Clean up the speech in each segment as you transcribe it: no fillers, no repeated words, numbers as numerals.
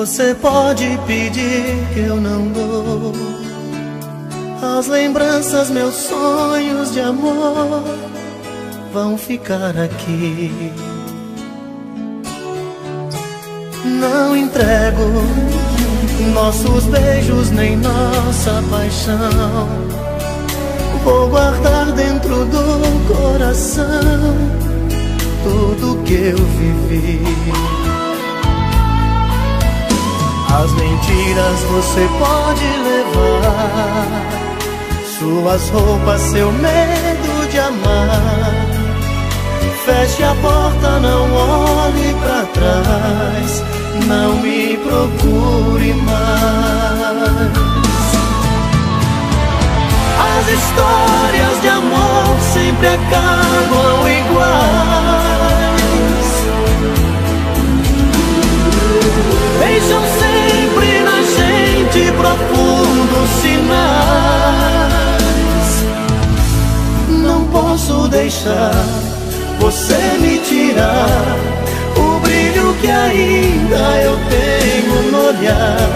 Você pode pedir que eu não dou. As lembranças, meus sonhos de amor vão ficar aqui. Não entrego nossos beijos nem nossa paixão. Vou guardar dentro do coração tudo que eu vivi. As mentiras você pode levar, suas roupas, seu medo de amar. Feche a porta, não olhe pra trás, não me procure mais. As histórias de amor sempre acabam iguais. Deixam sempre na gente profundos sinais. Não posso deixar você me tirar o brilho que ainda eu tenho no olhar.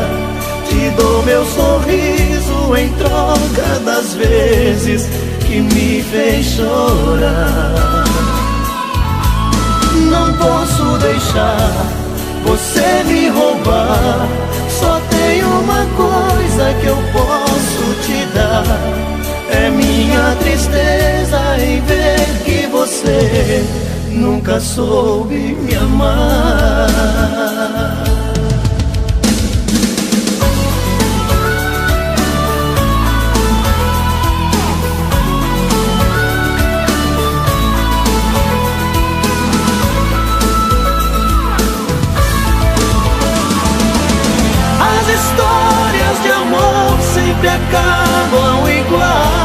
Te dou meu sorriso em troca das vezes que me fez chorar. Não posso deixar você me roubar. Só tem uma coisa que eu posso te dar, é minha tristeza em ver que você nunca soube me amar. As histórias de amor sempre acabam iguais.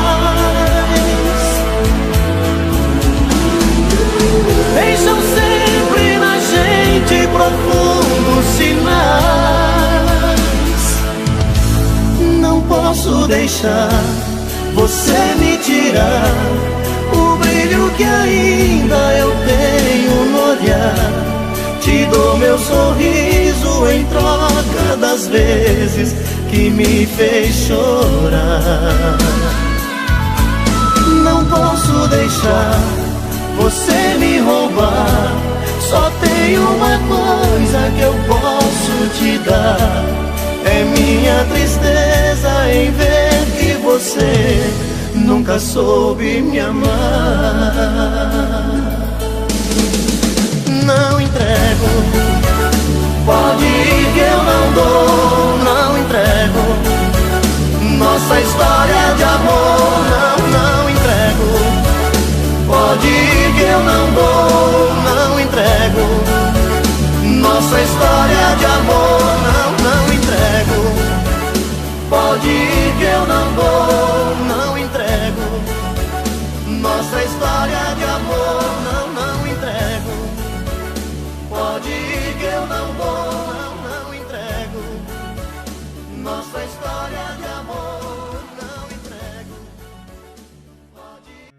Deixam sempre na gente profundos sinais. Não posso deixar você me tirar o brilho que ainda eu tenho no olhar. Te dou meu sorriso em troca das vezes que me fez chorar. Não posso deixar você me roubar. Só tem uma coisa que eu posso te dar, é minha tristeza em ver que você nunca soube me amar. Não entrego, pode ir que eu não dou. Não entrego nossa história de amor. Não entrego, pode ir que eu não dou. Não entrego nossa história de amor. Não entrego, pode ir que eu não dou. Não entrego nossa história de amor. Não entrego, pode ir que eu não dou. Não entrego nossa história de amor. Não entrego, pode ir.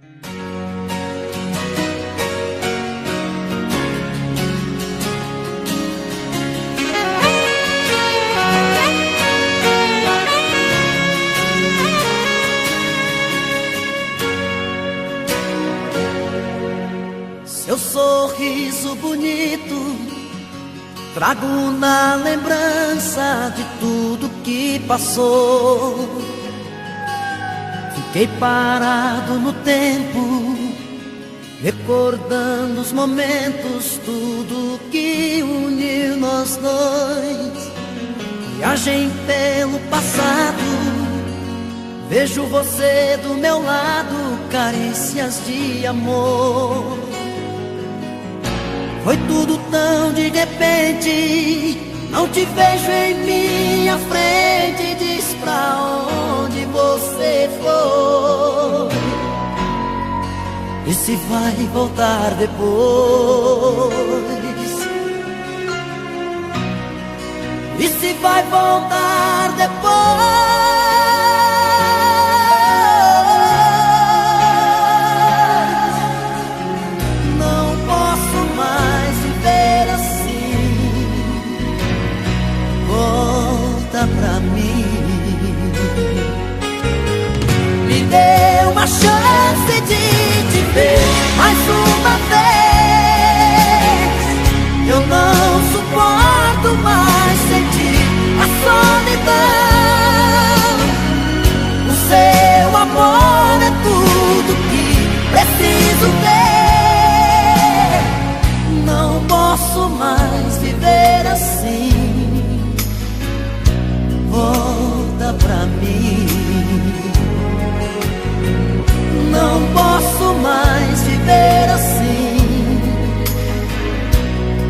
Seu sorriso bonito trago na lembrança de tudo que passou. Fiquei parado no tempo, recordando os momentos, tudo que uniu nós dois. Viagem pelo passado, vejo você do meu lado, carícias de amor. Foi tudo tão de repente, não te vejo em minha frente. Diz pra onde você foi e se vai voltar depois. E se vai voltar depois. uma chance de te ver mais uma vez. Eu não suporto mais sentir a solidão. O seu amor é tudo que preciso ter. Não posso mais viver assim. Volta pra mim. Não posso mais viver assim.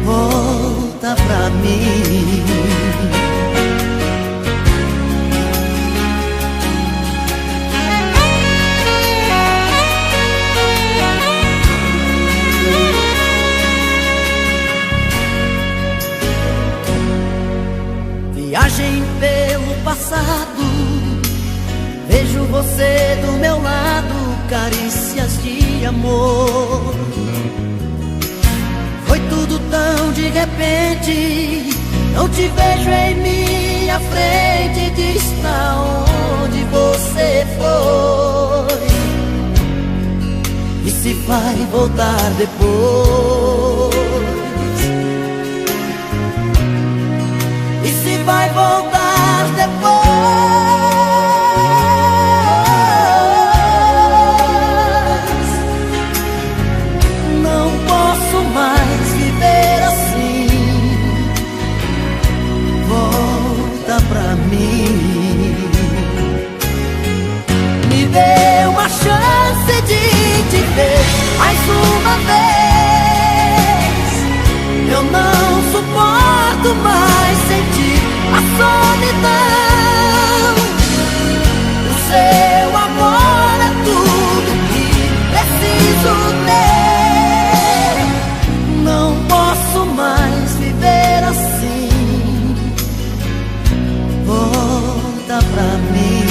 Volta pra mim. Viagem pelo passado, vejo você do meu lado, carícias de amor. Foi tudo tão de repente, não te vejo em minha frente. Diz pra onde você foi e se vai voltar depois. E se vai voltar depois. Não posso mais viver assim. Volta pra mim. Me dê uma chance de te ver mais uma vez. Eu não suporto mais sentir a solidão. O seu amor é tudo que preciso ter. Não posso mais viver assim. Volta pra mim.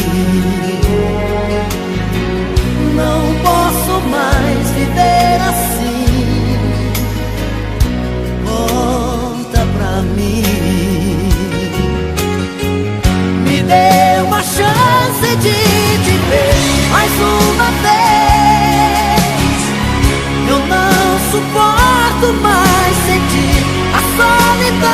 Não posso mais viver assim. Volta pra mim. Me dê uma chance de te ver mais uma vez. Eu não suporto mais sentir a solidão.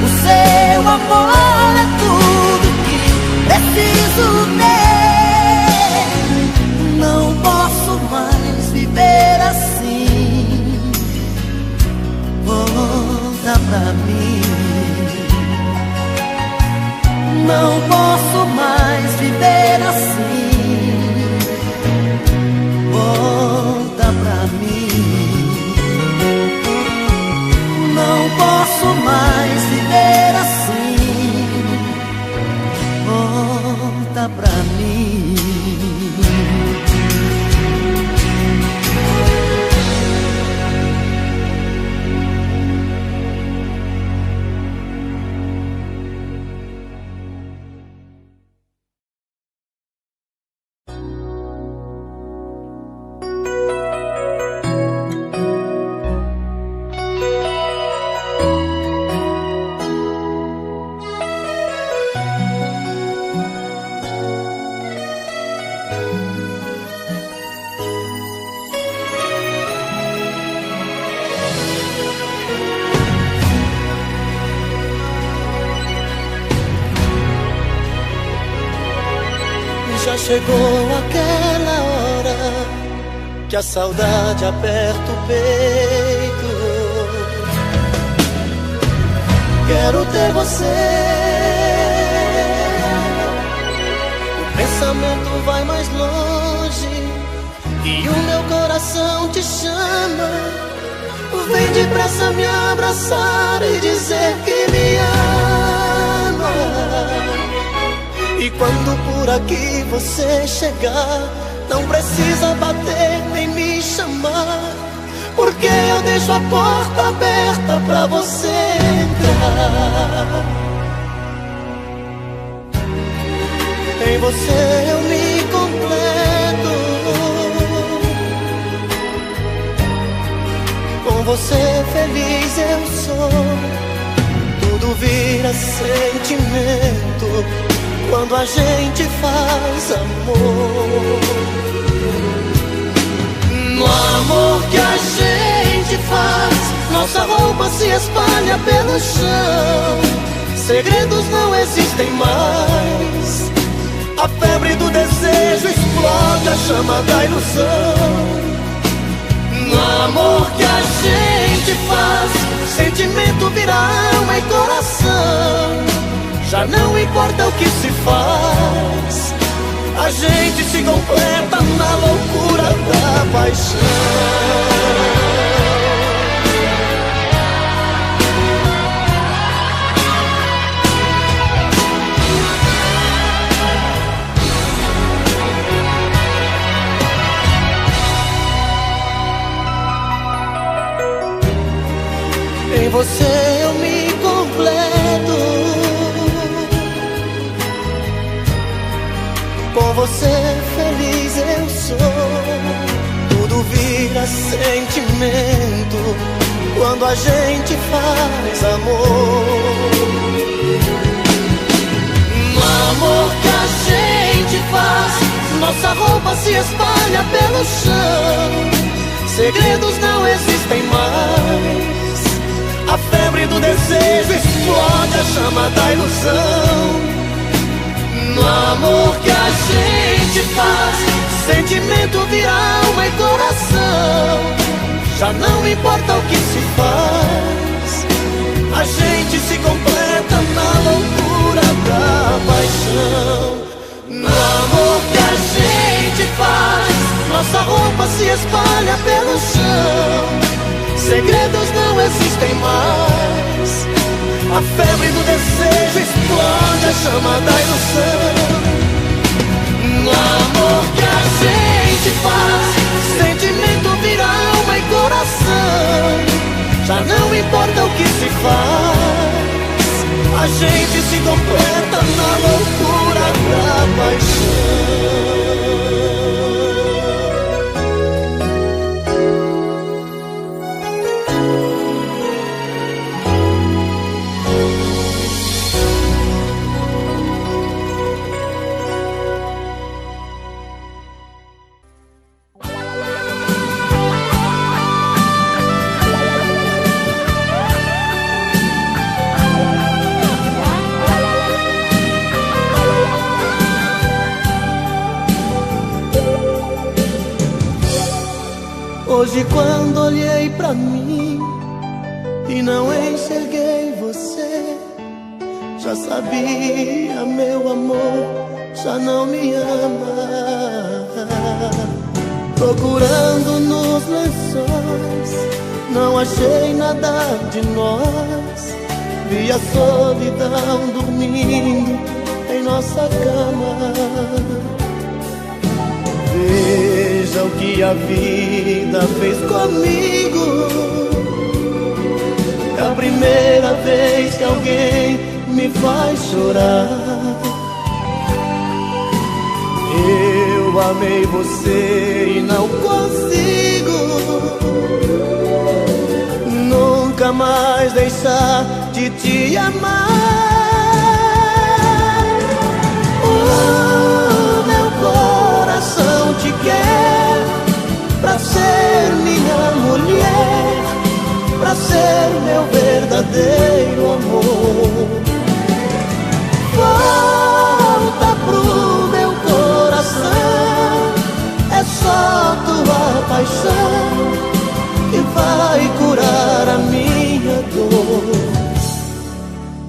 O seu amor é tudo que preciso ter. Não posso mais viver assim. Volta pra mim. Não posso mais viver assim. Volta pra mim. Não posso mais viver assim. Volta pra mim. Já chegou aquela hora que a saudade aperta o peito. Quero ter você. O pensamento vai mais longe e o meu coração te chama. Vem depressa me abraçar e dizer que me ama. E quando por aqui você chegar, não precisa bater nem me chamar, porque eu deixo a porta aberta pra você entrar. Em você eu me completo, com você feliz eu sou. Tudo vira sentimento quando a gente faz amor. No amor que a gente faz, nossa roupa se espalha pelo chão. Segredos não existem mais. A febre do desejo explode a chama da ilusão. No amor que a gente faz, sentimento vira alma e coração. Já não importa o que se faz, a gente se completa na loucura da paixão. Em você eu me completo, com você feliz eu sou. Tudo vira sentimento quando a gente faz amor. No amor que a gente faz, nossa roupa se espalha pelo chão. Segredos não existem mais. A febre do desejo explode a chama da ilusão. No amor que a gente faz, sentimento vira alma e coração. Já não importa o que se faz, a gente se completa na loucura da paixão. No amor que a gente faz, nossa roupa se espalha pelo chão. Segredos não existem mais. A febre do desejo explode a chama da ilusão. No amor que a gente faz, sentimento vira alma e coração. Já não importa o que se faz, a gente se completa na loucura da paixão. Hoje quando olhei pra mim e não enxerguei você, já sabia, meu amor, já não me ama. Procurando nos lençóis, não achei nada de nós. Vi a solidão dormindo em nossa cama. Veja o que a vida fez comigo. É a primeira vez que alguém me faz chorar. Eu amei você e não consigo nunca mais deixar de te amar. Meu coração te quer pra ser minha mulher, pra ser meu verdadeiro amor. Volta pro meu coração, é só tua paixão que vai curar a minha dor.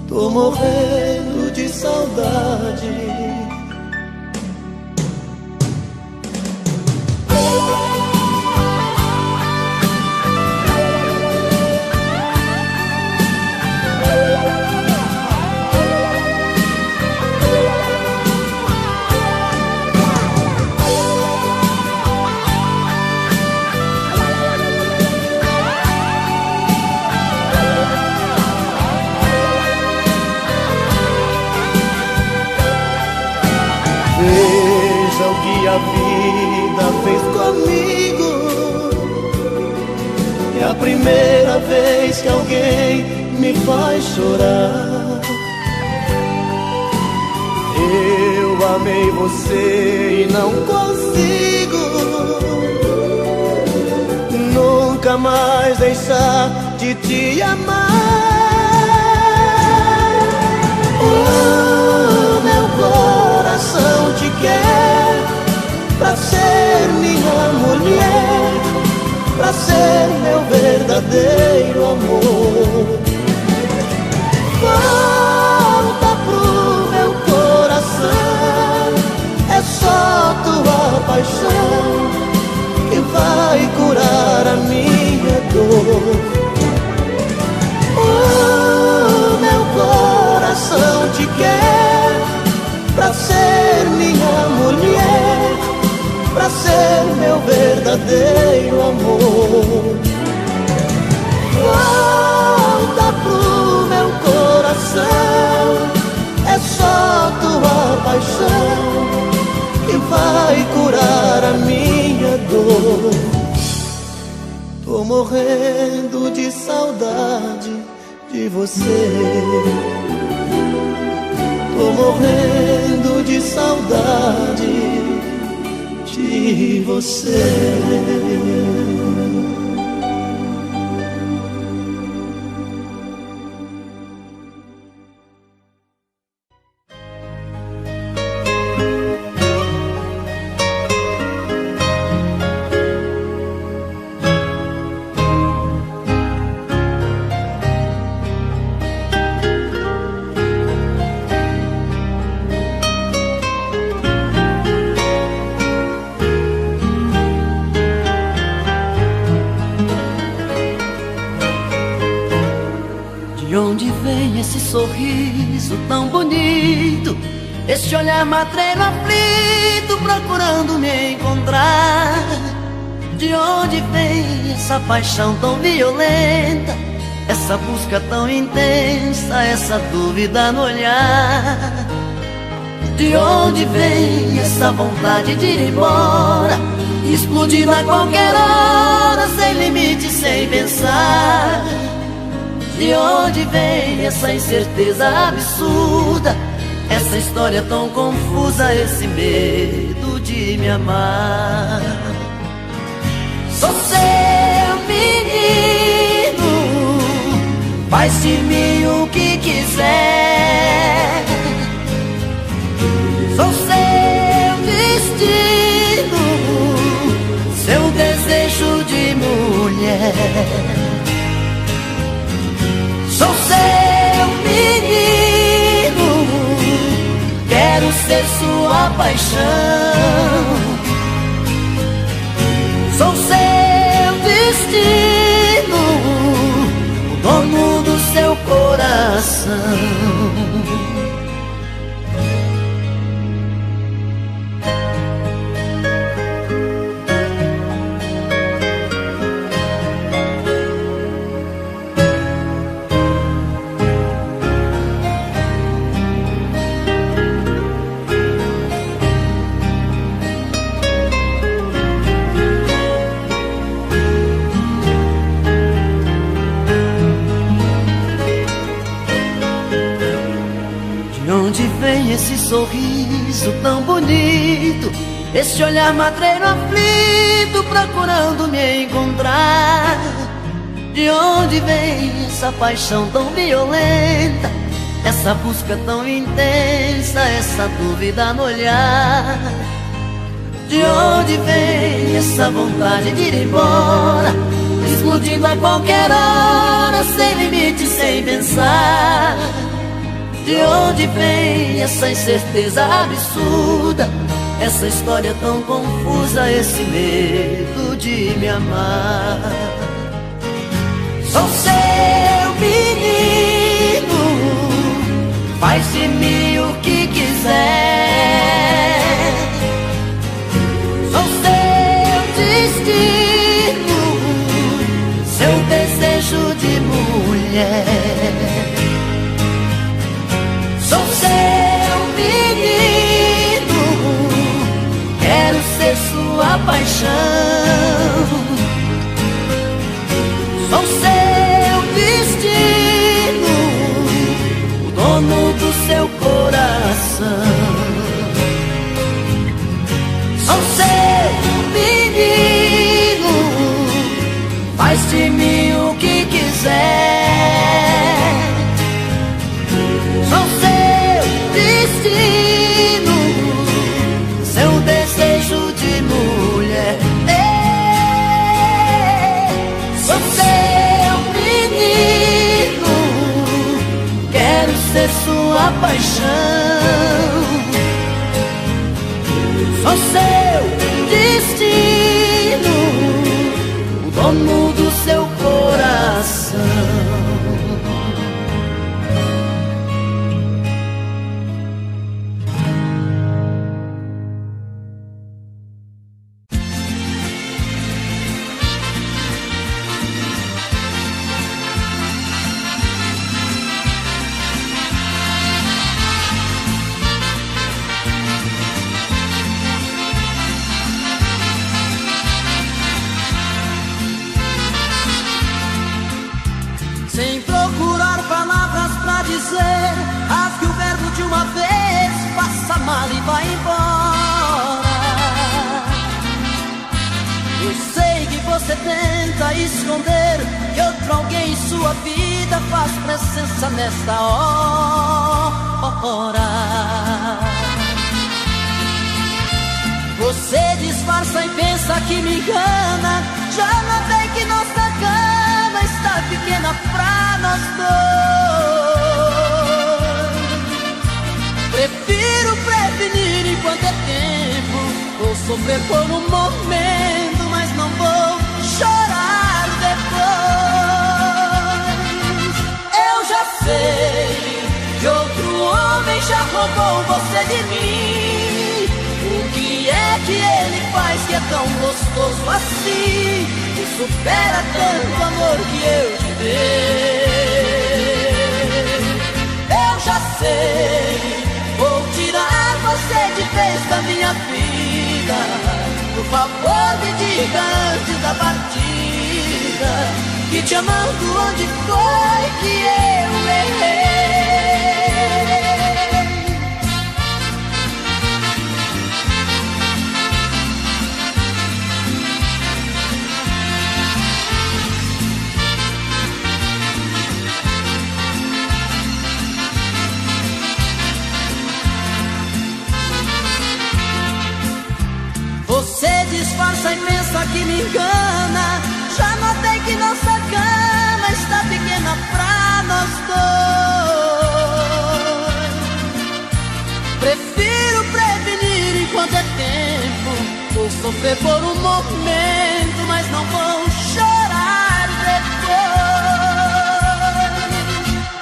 Tô morrendo de saudade. Veja o que a vida fez comigo. É a primeira vez que alguém me faz chorar. amei você e não consigo nunca mais deixar de te amar. O meu coração te quer pra ser minha mulher, pra ser meu verdadeiro amor. Volta pro meu coração, é só tua paixão que vai curar a minha dor. O meu coração te quer pra ser minha mulher, pra ser meu verdadeiro amor. Volta pro meu coração, é só tua paixão que vai curar a minha dor. Tô morrendo de saudade de você. Tô morrendo de saudade de você. Sorriso tão bonito, este olhar matreiro aflito procurando me encontrar. De onde vem essa paixão tão violenta, essa busca tão intensa, essa dúvida no olhar? De onde vem essa vontade de ir embora, explodindo a qualquer hora, sem limite, sem pensar? De onde vem essa incerteza absurda, essa história tão confusa, esse medo de me amar? Sou seu menino, faz de mim o que quiser. Sou seu destino, seu desejo de mulher. Sou seu menino, quero ser sua paixão. Sou seu destino, o dono do seu coração. Esse sorriso tão bonito, esse olhar matreiro aflito procurando me encontrar. De onde vem essa paixão tão violenta, essa busca tão intensa, essa dúvida no olhar? De onde vem essa vontade de ir embora, explodindo a qualquer hora, sem limite, sem pensar? De onde vem essa incerteza absurda, essa história tão confusa, esse medo de me amar? Sou seu menino, faz de mim o que quiser. Sou seu destino, seu desejo de mulher. Sou seu menino, quero ser sua paixão. Sou seu destino, o dono do seu coração. sua vida faz presença nesta hora. Você disfarça e pensa que me engana. Já notei que nossa cama está pequena pra nós dois. Prefiro prevenir enquanto é tempo. Vou sofrer por um momento, mas não vou chorar depois. Eu já sei que outro homem já roubou você de mim. O que é que ele faz que é tão gostoso assim, que supera tanto amor que eu te dei? Eu já sei, vou tirar você de vez da minha vida. Por favor me diga antes da partida, que te amando onde foi que eu errei? Você disfarça e pensa que me engana. Já notei que nossa cama está pequena pra nós dois. Prefiro prevenir enquanto é tempo. Vou sofrer por um momento, mas não vou chorar depois.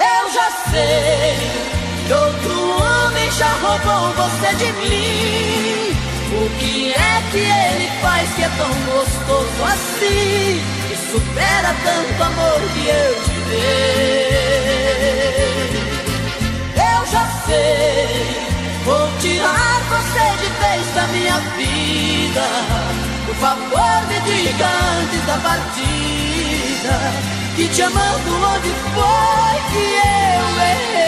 Eu já sei que outro homem já roubou você de mim. O que é que ele faz que é tão gostoso assim, que supera tanto amor que eu te dei? Eu já sei, vou tirar você de vez da minha vida. Por favor me diga antes da partida, que te amando onde foi que eu errei?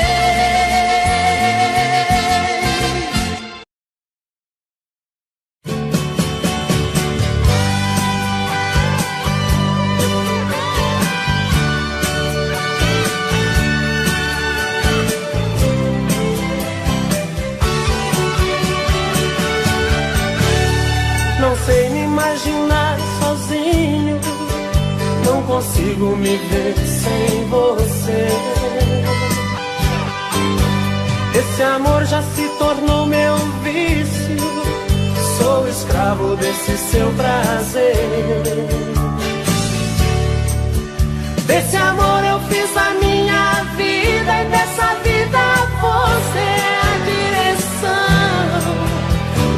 Não sei me imaginar sozinho, não consigo me ver sem você. Esse amor já se tornou meu vício, sou escravo desse seu prazer. Desse amor eu fiz a minha vida, e dessa vida você é a direção.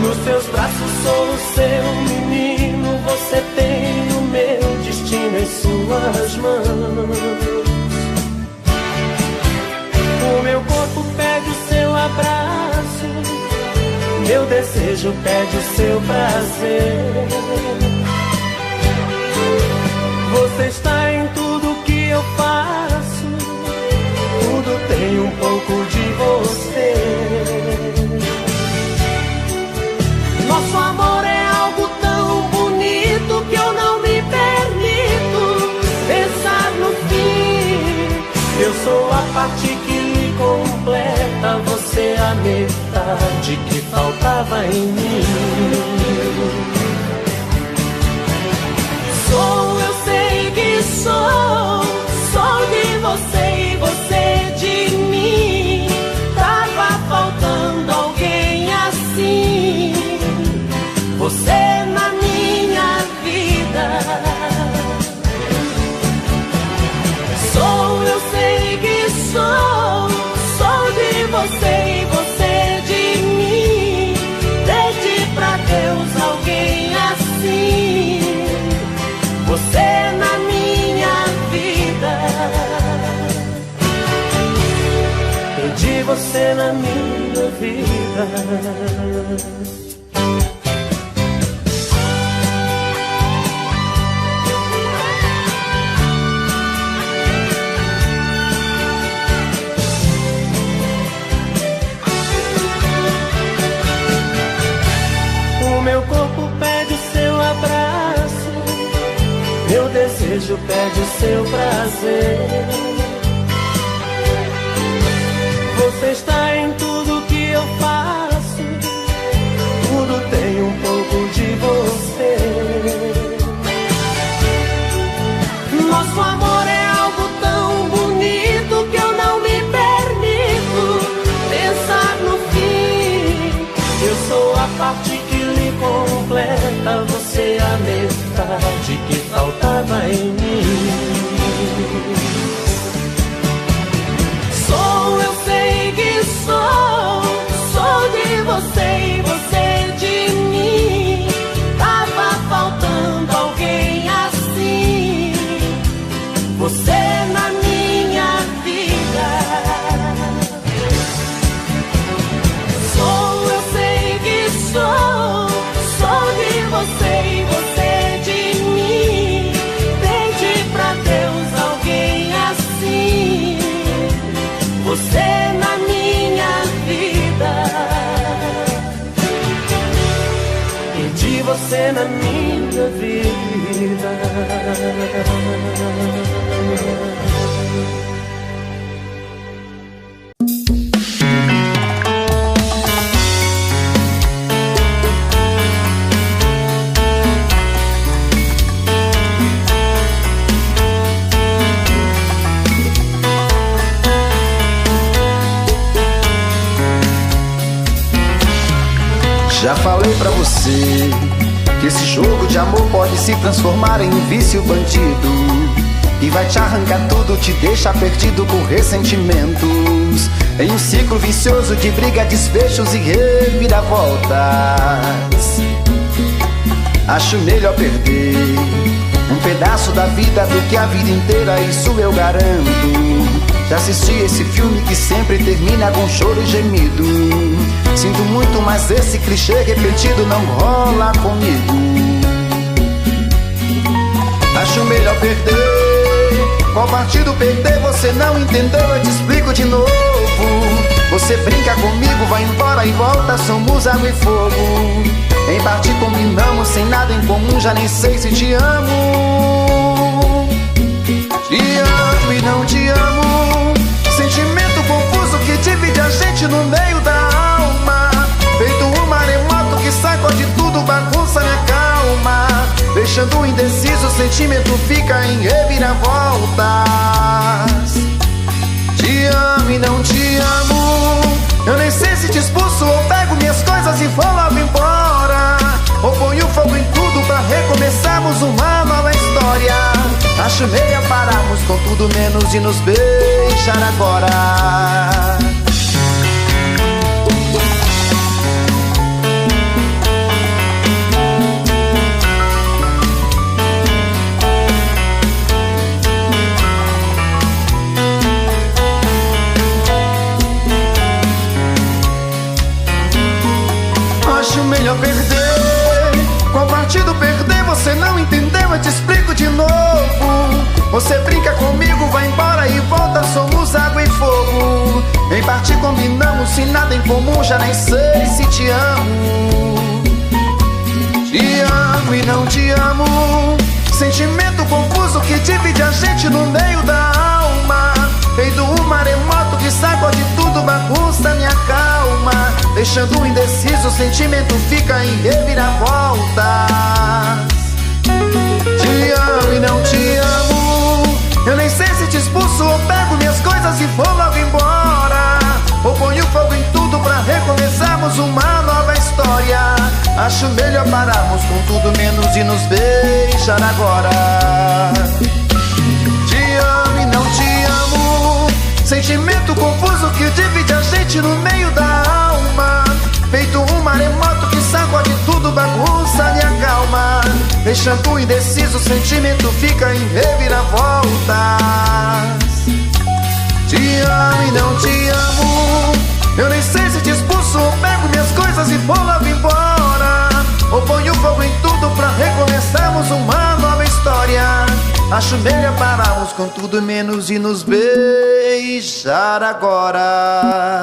Nos seus braços sou o seu menino, você tem o meu destino em suas mãos. O meu corpo pede o seu abraço, meu desejo pede o seu prazer. Você está em tudo que eu faço, tudo tem um pouco de você. Nosso amor é algo tão bonito que eu não me permito pensar no fim. Eu sou a parte que lhe completa, você a metade que faltava em mim. Eu sei que sou de você e você de mim. Tava faltando alguém assim, você na minha vida. Eu sei que sou de você e você de mim. Pede pra Deus alguém assim, você na minha vida. Pedi você na minha vida. O meu corpo pede o seu abraço, meu desejo desejo pede o seu prazer. Você está em tudo que eu faço, tudo tem um pouco de você. Nosso amor é algo tão bonito que eu não me permito pensar no fim. Eu sou a parte que lhe completa, você a metade que faltava em mim. Sou, eu sei que sou de você e você de mim. Tava faltando alguém assim, você na minha vida. Sou, eu sei que sou de você e você de mim. Pede pra Deus alguém assim, você na minha vida. Pedi você na minha vida. Já falei pra você que esse jogo de amor pode se transformar em um vício bandido, e vai te arrancar tudo, te deixar perdido por ressentimentos, em um ciclo vicioso de briga, desfechos e reviravoltas. Acho melhor perder um pedaço da vida do que a vida inteira, isso eu garanto. Já assisti esse filme que sempre termina com choro e gemido. Sinto muito, mas esse clichê repetido não rola comigo. Acho melhor perder. Qual partido perder? Você não entendeu, eu te explico de novo. Você brinca comigo, vai embora e volta, somos água e fogo. Em parte combinamos, sem nada em comum, já nem sei se te amo. Te amo e não te amo, sentimento confuso que divide a gente no meio da alma. Feito um maremoto que sacode tudo, bagunça minha calma. Deixando indeciso, o sentimento fica em reviravoltas. Te amo e não te amo, eu nem sei se te expulso ou pego minhas coisas e vou logo embora, ou ponho fogo em tudo pra recomeçarmos uma nova história. Acho meia pararmos com tudo menos de nos beijar agora. Acho melhor perder. Qual partido perder? Você não entendeu, eu te explico de novo. Você brinca comigo, vai embora e volta, somos água e fogo. Em parte combinamos, sem nada em comum, já nem sei se te amo. Te amo e não te amo, sentimento confuso que divide a gente no meio da alma. Feito um maremoto que sacode tudo, bagunça minha calma. Deixando indeciso, o sentimento fica em reviravoltas. Te amo e não te amo, eu nem sei se te expulso ou pego minhas coisas e vou logo embora, ou ponho fogo em tudo pra recomeçarmos uma nova história. Acho melhor pararmos com tudo menos de nos beijar agora. Te amo e não te amo, sentimento confuso que divide a gente no meio da alma. Feito um maremoto que sacode tudo, bagunça minha calma. Deixando indeciso, o sentimento fica em reviravoltas. Te amo e não te amo, eu nem sei se te expulso ou pego minhas coisas e vou logo embora, ou ponho fogo em tudo pra recomeçarmos uma nova história. Acho melhor pararmos com tudo menos de nos beijar agora.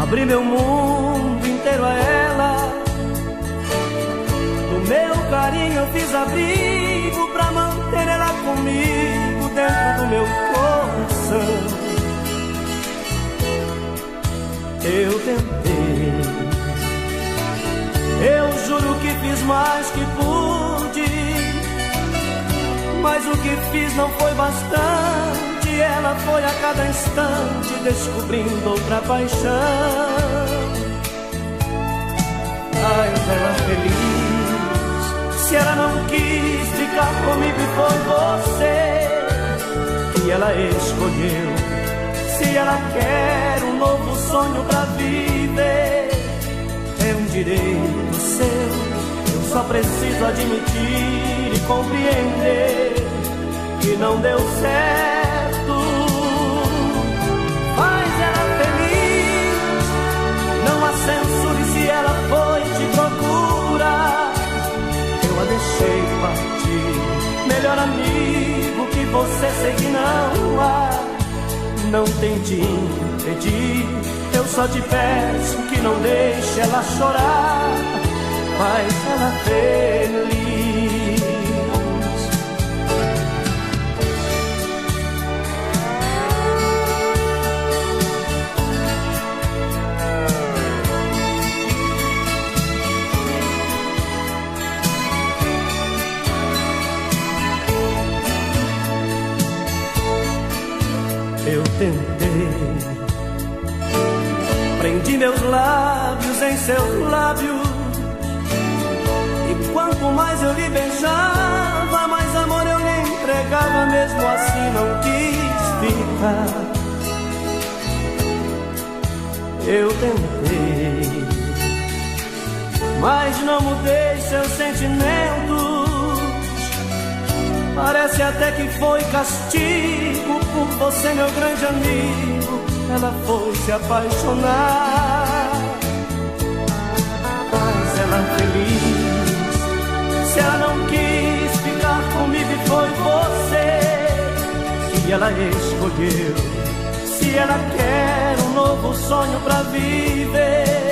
abri meu mundo inteiro a ela. Do meu carinho eu fiz abrigo pra manter ela comigo dentro do meu coração. Eu tentei, eu juro que fiz mais que pude, mas o que fiz não foi bastante. Ela foi a cada instante descobrindo outra paixão. Ai, ela feliz, se ela não quis ficar comigo e foi você que ela escolheu. Se ela quer um novo sonho pra viver, é um direito seu. Eu só preciso admitir e compreender que não deu certo. Faz ela feliz, não a censure se ela foi te procurar. Eu a deixei partir, melhor amigo que você sei que não há. Não tente impedir, eu só te peço que não deixe ela chorar. Faz ela feliz. Eu tentei, prendi meus lábios em seus lábios, e quanto mais eu lhe beijava, mais amor eu lhe entregava. Mesmo assim não quis ficar. Eu tentei, mas não mudei seus sentimentos. Parece até que foi castigo por você, meu grande amigo. Ela foi se apaixonar. Mas ela feliz, se ela não quis ficar comigo e foi você que ela escolheu. Se ela quer um novo sonho pra viver,